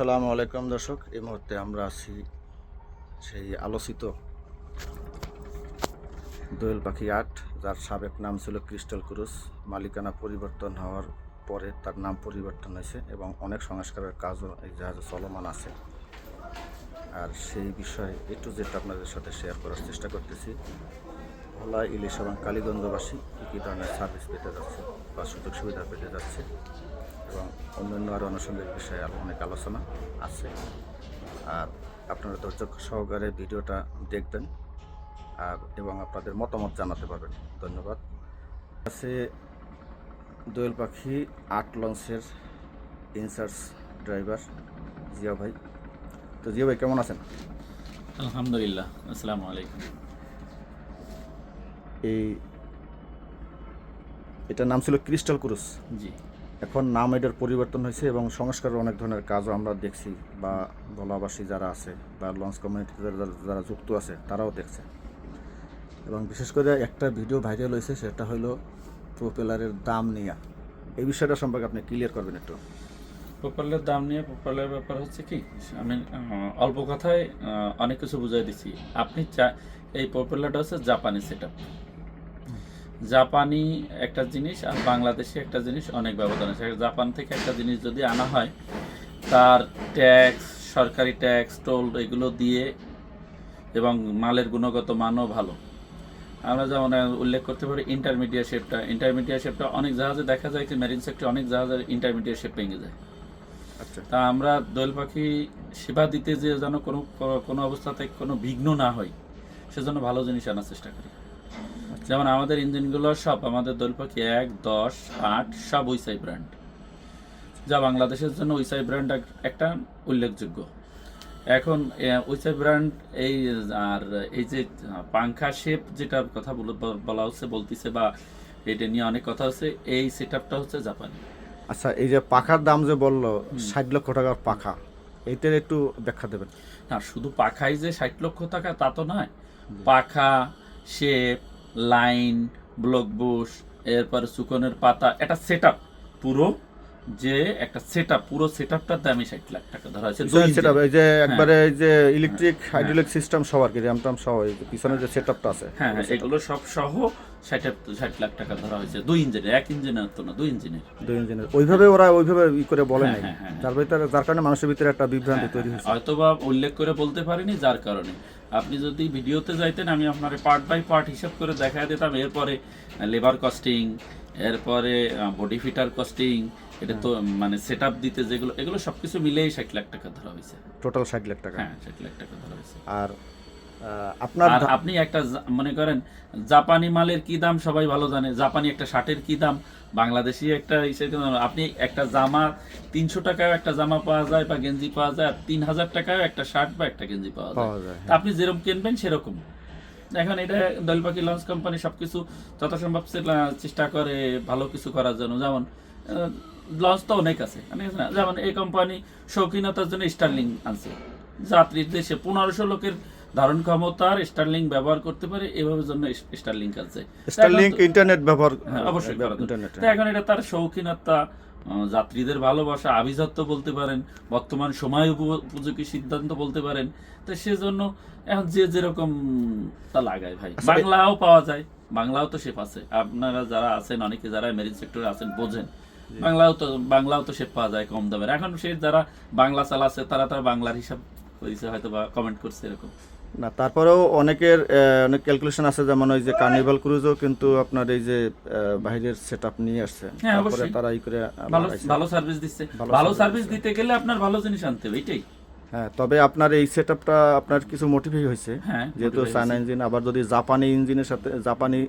আসসালামু আলাইকুম দর্শক, এই মুহূর্তে আমরা আছি সেই আলোচিত দোয়েল পাখি আট, যার সাবেক নাম ছিল ক্রিস্টাল ক্রুজ। মালিকানা পরিবর্তন হওয়ার পরে তার নাম পরিবর্তন হয়েছে এবং অনেক সংস্কারের কাজও এই জাহাজে চলমান আছে। আর সেই বিষয়ে একটু যেটা আপনাদের সাথে শেয়ার করার চেষ্টা করতেছি। ভোলা, ইলিশ এবং কালীগঞ্জবাসী কী ধরনের সার্ভিস পেতে যাচ্ছে বা সুযোগ সুবিধা পেতে যাচ্ছে এবং অন্যান্য আরও আনুষঙ্গিক বিষয়ে অনেক আলোচনা আছে। আর আপনারা ধৈর্য সহকারে ভিডিওটা দেখবেন এবং আপনাদের মতামত জানাতে পারবেন। ধন্যবাদ। আছে দোয়েল পাখি আট লঞ্চের ইনচার্জ ড্রাইভার জিয়া ভাই। তো জিয়া ভাই কেমন আছেন? আলহামদুলিল্লাহ, আসসালামু আলাইকুম। এটার নাম ছিল ক্রিস্টাল ক্রুজ, জি। এখন নাম এটার পরিবর্তন হয়েছে এবং সংস্কারের অনেক ধরনের কাজও আমরা দেখছি, বা ভোলাবাসী যারা আছে বা লঞ্চ কমিউনিটিতে যারা যুক্ত আছে তারাও দেখছে। এবং বিশেষ করে একটা ভিডিও ভাইরাল হয়েছে, সেটা হলো প্রোপেলারের দাম নিয়ে। এই বিষয়টা সম্পর্কে আপনি ক্লিয়ার করবেন একটু। প্রোপেলারের দাম নিয়ে, প্রোপেলারের ব্যাপার হচ্ছে কি, আমি অল্প কথায় অনেক কিছু বুঝাই দিচ্ছি। আপনি এই প্রোপেলারটা হচ্ছে জাপানি সেটআপ। জাপানি একটা জিনিস আর বাংলাদেশি একটা জিনিস অনেক ব্যবধান আছে। জাপান থেকে একটা জিনিস যদি আনা হয়, তার ট্যাক্স, সরকারি ট্যাক্স, টোল এগুলো দিয়ে, এবং মালের গুণগত মানও ভালো। আমরা যেমন উল্লেখ করতে পারি ইন্টারমিডিয়েট শেপটা অনেক জাহাজে দেখা যায় যে মেরিন সেক্টরে অনেক জাহাজের ইন্টারমিডিয়েট শেপ ভেঙে যায়। আচ্ছা। তা আমরা দোয়েল পাখি সেবা দিতে যে যেন কোনো অবস্থাতে কোনো বিঘ্ন না হয়, সেজন্য ভালো জিনিস আনার চেষ্টা করি। যেমন আমাদের ইঞ্জিনগুলো সব আমাদের দোয়েল পাখি 1, 10, 8 সব উইসাই ব্র্যান্ড, যা বাংলাদেশের জন্য উইসাই ব্র্যান্ড একটা উল্লেখযোগ্য। এখন উইসাই ব্র্যান্ড এই আর এই যে পাংখা শেপ যেটার কথা বলা হচ্ছে বলতেছে, বা এটা নিয়ে অনেক কথা হচ্ছে, এই সেটআপটা হচ্ছে জাপানি। আচ্ছা, এই যে পাখার দাম যে বললো 60 লক্ষ টাকার পাখা, এইটার একটু ব্যাখ্যা দেবেন। না, শুধু পাখাই যে 60 লক্ষ টাকা তা তো নয়। পাখা, শেপ, লাইন, ব্লক বুশ, এরপরে সুকনের পাতা, একটা সেটআপ পুরো, যে একটা সেটআপ, পুরো সেটআপটার দামই 60 লাখ টাকা ধরা হয়েছে। সেটআপ এই যে একবারে এই যে ইলেকট্রিক হাইড্রোলিক সিস্টেম সহ আর কি, র্যাম ট্যাম সহ, এই পিছনে যে সেটআপটা আছে, হ্যাঁ, এগুলো সব সহ 60 লাখ টাকা ধরা হয়েছে। 2 ইঞ্জিনের, 1 ইঞ্জিনের তো না, 2 ইঞ্জিনের। ওইভাবে ওরা ওইভাবে করে বলে নাই, হ্যাঁ। যার কারণে মানুষের ভিতরে একটা বিভ্রান্তি তৈরি হয়েছে। হয়তোবা উল্লেখ করে বলতে পারিনি, যার কারণে। আপনি যদি ভিডিওতে যাইতেন, আমি আপনার পার্ট বাই পার্ট হিসাব করে দেখায় দিতাম। এরপরে লেবার কস্টিং, এরপরে বডি ফিটার কস্টিং, এটা তো মানে সেট আপ দিতে যেগুলো, এগুলো সবকিছু মিলেই 60 লাখ টাকা ধরা হয়েছে। টোটাল 60 লাখ টাকা। হ্যাঁ, 60 লাখ টাকা ধরা হয়েছে। আর আপনি একটা মনে করেন জাপানি মালের কি দাম সবাই ভালো জানে। জাপানি একটা শার্টের কি দাম, বাংলাদেশি একটা আপনি একটা জামা 300 টাকায় একটা জামা পাওয়া যায় বা গেঞ্জি পাওয়া যায়, আর 3000 টাকায় একটা শার্ট বা একটা গেঞ্জি পাওয়া যায়। আপনি যেরকম কিনবেন সেরকম। এখন এটা দোয়েল পাখি লঞ্চ কোম্পানি সবকিছু যথাসম্ভব চেষ্টা করে ভালো কিছু করার জন্য। যেমন লঞ্চ তো অনেক আছে, যেমন এই কোম্পানি শৌখিনতার জন্য স্টার্লিং আনছে। যাত্রীর দেশে 1500 লোকের ধারণ ক্ষমতার স্টারলিং ব্যবহার করতে পারে, এভাবে জন্য স্টারলিং আছে। স্টারলিং ইন্টারনেট ব্যবহার, অবশ্যই ইন্টারনেট। এখন এটা তার শৌখিনতা, যাত্রীদের ভালোবাসা, আভিজাত্য বলতে পারেন, বর্তমান সময় উপযোগী সিদ্ধান্ত বলতে পারেন। তো সেজন্য এখন যে যেরকম তা লাগায় ভাই। বাংলাও পাওয়া যায়, বাংলাও তো শেপ আছে। আপনারা যারা আছেন, অনেকে যারা মেরিন সেক্টরে আছেন বোঝেন, বাংলাও তো শেপ পাওয়া যায় কম দামের। এখন সে যারা বাংলা চালাচ্ছে তারা বাংলার হিসাব করেছে, হয়তো বা কমেন্ট করছে এরকম না। তারপরেও অনেকের অনেক ক্যালকুলেশন আছে, যেমন ওই যে কার্নিভাল ক্রুজও কিন্তু আপনার এই যে বাইরের সেটআপ নিয়ে আসছে, তারপরে তারা এই করে ভালো সার্ভিস দিচ্ছে। ভালো সার্ভিস দিতে গেলে আপনার ভালো জিনিস আনতে হবে, এটাই। হ্যাঁ, তবে আপনার এই সেটআপটা আপনার কিছু মোটিভই হয়েছে, যেহেতু চায়না ইঞ্জিন, আবার যদি জাপানি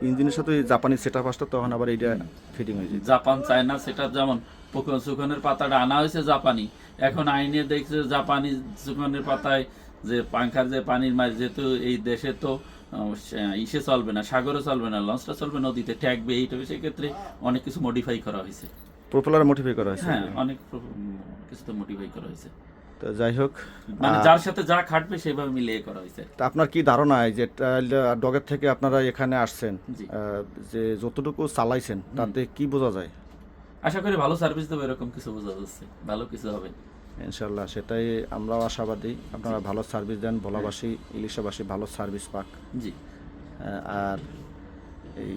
ইঞ্জিনের সাথে জাপানি সেটআপ আসতো, তখন আবার এইটা ফিটিং হয়েছে। জাপান চায়না সেটআপ, যেমন সুকনের পাতাটা আনা হয়েছে জাপানি, এখন আইনে দেখছে জাপানি সুকনের পাতায় যে পাংখার যে পানির মাছ, যেহেতু এই দেশে তো ইসে চলবে না, সাগরে চলবে না, লঞ্চটা চলবে নদীতে, ঠেকবে, এইটা সেক্ষেত্রে অনেক কিছু মডিফাই করা হয়েছে। প্রোপেলার মডিফাই করা হয়েছে। হ্যাঁ, অনেক কিছু তো মডিফাই করা হয়েছে। তো যাই হোক, মানে যার সাথে যা খাটবে সেভাবে মিলিয়ে করা হয়েছে। তা আপনার কি ধারণা, যে ডগের থেকে আপনারা এখানে আসছেন, যে যতটুকু চালাইছেন তাতে কি বোঝা যায়? আশা করি ভালো সার্ভিস দেবে, এরকম কিছু বোঝা যাচ্ছে, ভালো কিছু হবে। ইনশাল্লাহ সেটাই আমরাও আশাবাদী, আপনারা ভালো সার্ভিস দেন, ভোলাবাসী ইলিশাবাসী ভালো সার্ভিস পাক। জি। আর এই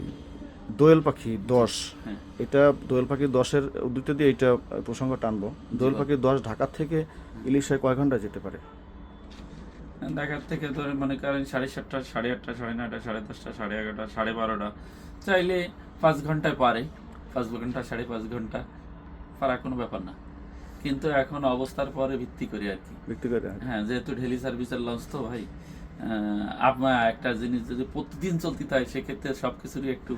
দোয়েল পাখি 10, হ্যাঁ। এটা দোয়েল পাখি 10-এর উদ্বৃত্ত দিয়ে এইটা প্রসঙ্গ টানবো। দোয়েল পাখি 10 ঢাকা থেকে ইলিশায় কয় ঘন্টা যেতে পারে? ঢাকার থেকে ধরে মনে করেন 7:30, 8:30, 9:30, 10:30, 11:30, 12:30, চাইলে 5 ঘন্টায় পারে। 5 ঘন্টা 5.5 ঘন্টা পারা কোনো ব্যাপার না, কিন্তু এখন অবস্থার পরে ভিত্তি করে আর কি। ব্যক্তি করে হ্যাঁ, যেহেতু ডেলি সার্ভিসের লঞ্চ তো ভাই, আপনার একটা জিনিস যদি প্রতিদিন চলতে থাকে সেক্ষেত্রে সব কিছুরই একটু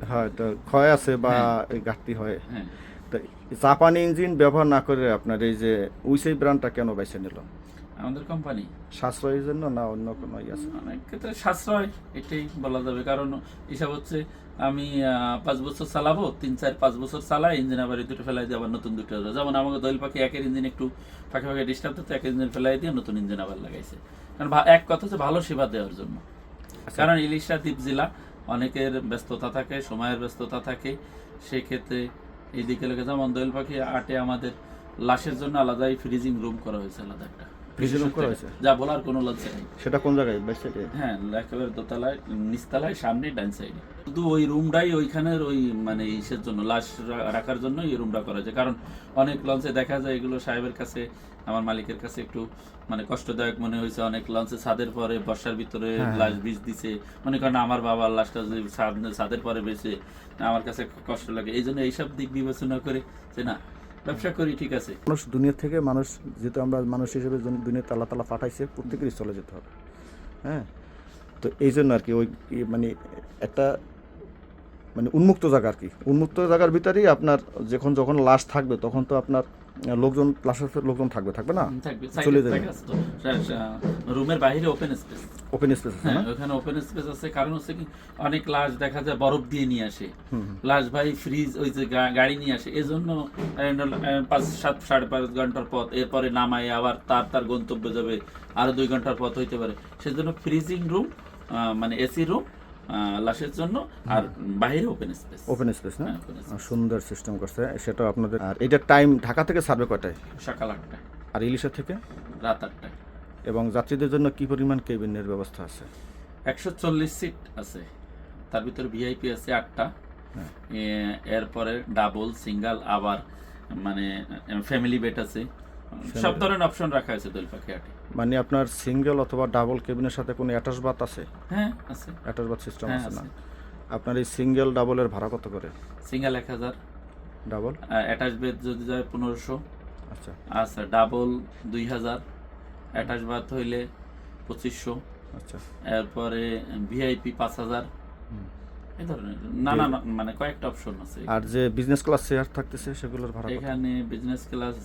হয় তো ক্ষয় আছে বা এই ঘাটতি হয়। হ্যাঁ। তো জাপানি ইঞ্জিন ব্যবহার না করে আপনার এই যে উইসেই ব্র্যান্ডটা কেন বেছে নিল? আমাদের কোম্পানি সাশ্রয়ের জন্য না অন্য কোনো ইয়ে আছে? অনেক ক্ষেত্রে সাশ্রয়, এটাই বলা যাবে। কারণ হিসাব হচ্ছে আমি 5 বছর চালাবো, 3-4-5 বছর চালাই, ইঞ্জিন আবার দুটো ফেলাই দিয়ে আবার নতুন দুটো হবে। যেমন আমাকে দোয়েল পাখি একের ইঞ্জিন একটু ফাঁকে ফাঁকে ডিস্টার্ব হতো, একের ইঞ্জিন ফেলাই দিয়ে নতুন ইঞ্জিন আবার লাগাইছে। কারণ এক কথা হচ্ছে ভালো সেবা দেওয়ার জন্য। কারণ ইলিশা দ্বীপ জেলা, অনেকের ব্যস্ততা থাকে, সময়ের ব্যস্ততা থাকে, সেক্ষেত্রে এইদিকে লেগে যেমন দোয়েল পাখি 8-এ আমাদের লাশের জন্য আলাদাই ফ্রিজিং রুম করা হয়েছে, আলাদা একটা ফ্রিজিং রুম করা হয়েছে, যা বলার কোনো লজ্জা নেই। সেটা কোন জায়গায়? বেশ সাইডে? হ্যাঁ, একেবারে দোতলায়, নিচতলায়, সামনে ডান সাইডে। শুধু ওই রুমটাই ওইখানের ওই মানে ইসের জন্য, লাশ রাখার জন্য এই রুমটা করা হয়েছে। কারণ অনেক লঞ্চে দেখা যায় এগুলো সাহেবের কাছে, আমার মালিকের কাছে একটু মানে কষ্টদায়ক মনে হয়েছে। অনেক লঞ্চে ছাদের পরে বর্ষার ভিতরে লাশ বীজ দিছে, মনে করেন আমার বাবার লাশটা যদি ছাদের পরে বেঁচে, আমার কাছে কষ্ট লাগে। এই জন্য এইসব দিক বিবেচনা করে যে না, ব্যবসা করি ঠিক আছে। মানুষ দুনিয়া থেকে, মানুষ যেহেতু আমরা মানুষ হিসেবে দুনিয়া তালা তালা পাঠাইছে, প্রত্যেকেরই চলে যেতে হবে। হ্যাঁ, তো এই জন্য আর কি ওই মানে একটা মানে উন্মুক্ত জায়গা আর কি, উন্মুক্ত জায়গার ভিতরেই আপনার যখন লাশ থাকবে তখন তো আপনার লোকজন, লাশের লোকজন থাকবে না, থাকবে, চলে যাবে। রুমের বাইরে ওপেন স্পেস, ওপেন স্পেস আছে না? ওখানে ওপেন স্পেস আছে। কারণ হচ্ছে কি, অনেক লাশ দেখা যায় বরফ দিয়ে নিয়ে আসে, লাশ ভাই ফ্রিজ ওই যে গাড়ি নিয়ে আসে, এজন্য 5-7-5.5 ঘন্টার পথ, এরপরে নামায় আবার তার গন্তব্যে যাবে, আরো 2 ঘন্টার পথ হইতে পারে। সেজন্য ফ্রিজিং রুম, মানে এসি রুম লাশের জন্য, আর বাইরে ওপেন স্পেস। ওপেন স্পেস না? সুন্দর সিস্টেম করছে সেটা আপনাদের। আর এটা টাইম ঢাকা থেকে ছাড়বে কয়টায়? সকাল 8টায়। আর ইলিশা থেকে রাত 8টায়। এবং যাত্রীদের জন্য কি পরিমাণ কেবিনের ব্যবস্থা আছে? 140 সিট আছে, তার ভিতরে ভিআইপি আছে 8টা, এরপরে ডাবল, সিঙ্গেল, আবার মানে ফ্যামিলি বেড আছে। সব ধরনের অপশন রাখা আছে দোয়েল পাখি হাটে। মানে আপনার সিঙ্গেল অথবা ডাবল কেবিনের সাথে কোনো অ্যাটাচ বাথ আছে? হ্যাঁ আছে, অ্যাটাচ বাথ সিস্টেম হ্যাঁ আছে না? আছে। আপনার এই সিঙ্গেল ডাবলের ভাড়া কত করে? সিঙ্গেল 1000, ডাবল অ্যাটাচ বেড যদি যায় 1500। আচ্ছা আচ্ছা, ডাবল 2000, অ্যাটাচ বাথ হইলে 2500। আচ্ছা, এরপরে ভিআইপি 5000। এই ধরনের নানা মানে কয়েকটা অপশন আছে। আর যে বিজনেস ক্লাস চেয়ার থাকতেছে সেগুলোর ভাড়া কত? এখানে বিজনেস ক্লাস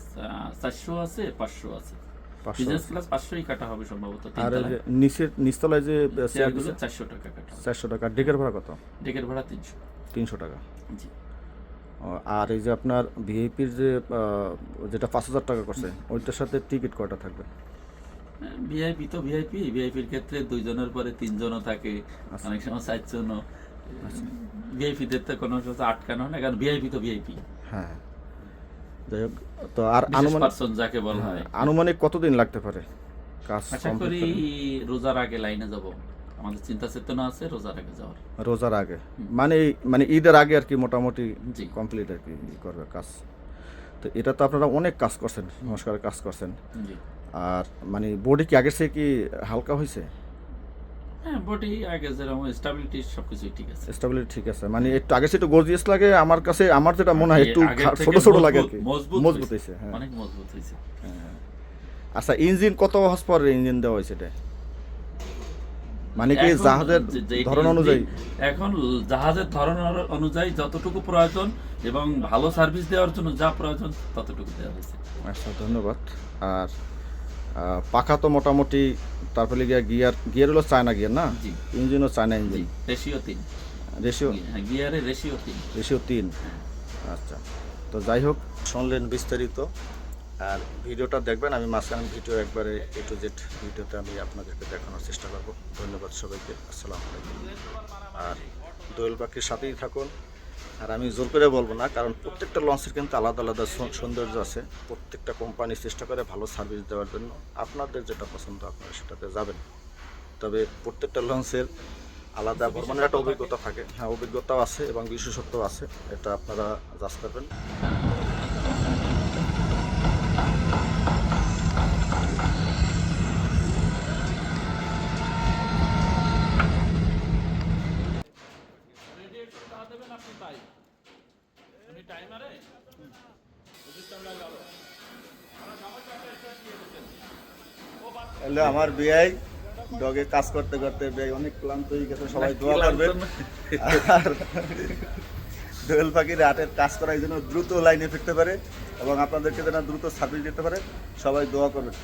400 আছে, 500 আছে। বিজনেস ক্লাস 500ই কাটা হবে সম্ভবত। আর নিচতলায় যে চেয়ারগুলো 400 টাকা কাটা হবে। 400 টাকা। ডেকের ভাড়া কত? ডেকের ভাড়া 300 টাকা। জি। আর এই যে আপনার ভিআইপির যে যেটা 5000 টাকা করছে, ওইটার সাথে টিকিট কয়টা থাকবে? ভিআইপি তো ভিআইপির ক্ষেত্রে 2 জনের পরে 3 জনও থাকে, অনেক সময় 4 জনও। ভিআইপিদের তো কোনো আটকানো হয় না, কারণ ভিআইপি তো ভিআইপি। হ্যাঁ, যাই হোক। তো আর পার্সন যাকে বলা হয়। আনুমানিক কতদিন লাগতে পারে কাজ? আশা করি রোজার আগে লাইনে যাব, আমাদের চিন্তা চেতনা আছে রোজার আগে যাওয়ার। রোজার আগে মানে ঈদের আগে আর কি মোটামুটি জি। কমপ্লিট আর কি করবে কাজ। তো এটা তো আপনারা অনেক কাজ করছেন, সংস্কারের কাজ করছেন। জি। আর মানে বডি কি আগের থেকে কি হালকা হয়েছে? হ্যাঁ, বডি আগে যেরকম স্টেবিলিটি সবকিছু ঠিক আছে। স্টেবিলিটি ঠিক আছে, মানে একটু আগে একটু গর্জিয়াস লাগে আমার কাছে, আমার যেটা মনে হয় একটু ছোট ছোট লাগে আর কি। মজবুত হয়েছে, হ্যাঁ অনেক মজবুত হয়েছে। আচ্ছা, ইঞ্জিন কত হর্স পাওয়ারের ইঞ্জিন দেওয়া হয়েছে এটা? মানে কি জাহাজের ধরন অনুযায়ী? এখন জাহাজের ধরন অনুযায়ী যতটুকু প্রয়োজন এবং ভালো সার্ভিস দেওয়ার জন্য যা প্রয়োজন ততটুকু দেওয়া হয়েছে। আচ্ছা, ধন্যবাদ। আর পাখা তো মোটামুটি, তারপরে গিয়ার হলো চায়না গিয়ার না? জি। ইঞ্জিনও চায়না ইঞ্জিন। রেশিও 3। গিয়ারে রেশিও 3। আচ্ছা, তো যাই হোক, শুনলেন বিস্তারিত। আর ভিডিওটা দেখবেন, আমি মাঝখানে ভিডিও একবারে A to Z ভিডিওতে আমি আপনাদেরকে দেখানোর চেষ্টা করব। ধন্যবাদ সবাইকে, আসসালামু আলাইকুম। আর দোয়েল পাখির সাথেই থাকুন, আর আমি জোর করে বলবো না, কারণ প্রত্যেকটা লঞ্চের কিন্তু আলাদা আলাদা সৌন্দর্য আছে। প্রত্যেকটা কোম্পানি চেষ্টা করে ভালো সার্ভিস দেওয়ার জন্য। আপনাদের যেটা পছন্দ আপনারা সেটাতে যাবেন, তবে প্রত্যেকটা লঞ্চের আলাদা মানে একটা অভিজ্ঞতা থাকে। হ্যাঁ, অভিজ্ঞতাও আছে এবং বিশেষত্বও আছে, এটা আপনারা যাচ করবেন। হ্যালো, আমার বিআই ডগে কাজ করতে করতে বিআই অনেক ক্লান্ত হয়ে গেছে, সবাই দোয়া করবেন। আর দোয়েল পাখির হাটের কাজ করার জন্য দ্রুত লাইনে ফিরতে পারে এবং আপনাদেরকে যেন দ্রুত সার্ভিস দিতে পারে, সবাই দোয়া করবেন।